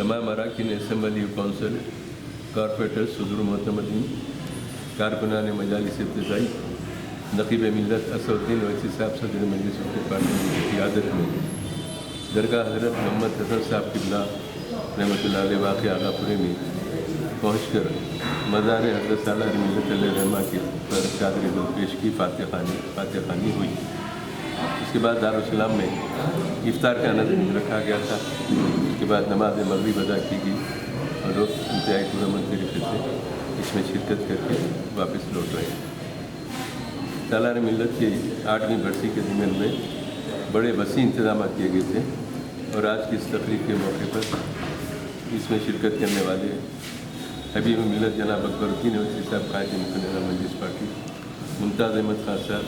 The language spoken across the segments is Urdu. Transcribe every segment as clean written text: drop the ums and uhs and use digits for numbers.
تمام اراکین اسمبلی کونسل، کارپوریٹر، صدور محتمدین، کارکنان مجالس ابتدائی، نقیب ملت اسد الدین اویسی صاحب صدر مجلس پارلیمنٹ کی قیادت میں درگاہ حضرت محمد حسن صاحب قبلہ رحمۃ اللہ علیہ واقع آغا پورے میں پہنچ کر مزار حضرت سالار ملت علیہ رحمہ کے پر چادر گل پیش کی، فاتح خوانی ہوئی۔ اس کے بعد دارالسلام میں افطار کا نظم رکھا گیا تھا۔ اس کے بعد نماز مغرب ادا کی گئی اور لوگ انتہائی پرامن طریقے سے اس میں شرکت کر کے واپس لوٹ رہے ہیں۔ سالار ملت کی 8ویں برسی کے ضمن میں بڑے وسیع انتظامات کیے گئے تھے اور آج کی اس تقریب کے موقع پر اس میں شرکت کرنے والے حبیب ملت جناب اکبر الدین اویسی صاحب، قائد مقننہ مجلس پارٹی، ممتاز احمد خان صاحب،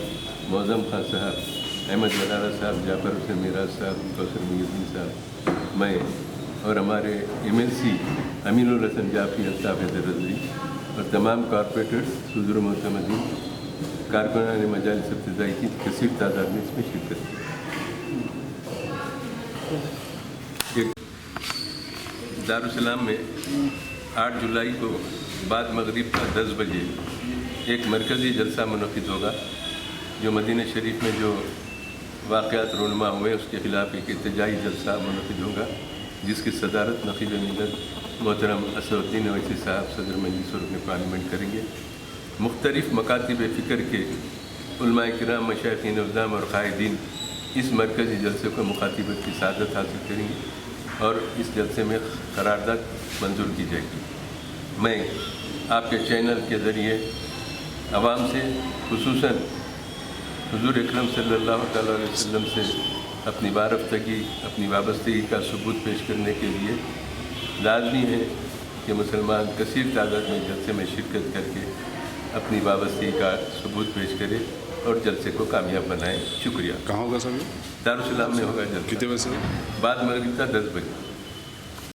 معظم خان صاحب، احمد مدارہ صاحب، جعفر حسین میراز صاحب، کوثر محی الدین صاحب، میں اور ہمارے MLC امین الحسن جعفری، الطاف حیدر رضوی اور تمام کارپوریٹرز، صدور محتمدین، کارکنان مجالس ابتدائی کی کثیر تعداد میں اس میں شرکت کی۔ دارالسلام میں 8 جولائی کو بعد مغرب کا 10 بجے ایک مرکزی جلسہ منعقد ہوگا، جو مدینہ شریف میں جو واقعات رونما ہوئے اس کے خلاف ایک احتجاجی جلسہ منعقد ہوگا، جس کی صدارت نقیب ملت محترم اسد الدین اویسی صاحب صدر مجلس اور رکن پارلیمنٹ کریں گے۔ مختلف مکاتب فکر کے علماء کرام، مشائخین اعظام اور قائدین اس مرکزی جلسے کو مخاطبت کی سعادت حاصل کریں گے اور اس جلسے میں قرارداد منظور کی جائے گی۔ میں آپ کے چینل کے ذریعے عوام سے، خصوصاً حضور اکرم صلی اللہ تعالیٰ علیہ وسلم سے اپنی وابستگی، اپنی وابستگی کا ثبوت پیش کرنے کے لیے لازمی ہے کہ مسلمان کثیر تعداد میں جلسے میں شرکت کر کے اپنی وابستگی کا ثبوت پیش کرے اور جلسے کو کامیاب بنائیں۔ شکریہ۔ کہاں ہوگا سر؟ دارالسلام میں ہوگا جلسہ۔ کتنے بجے سے؟ بعد مغرب کا 10 بجے۔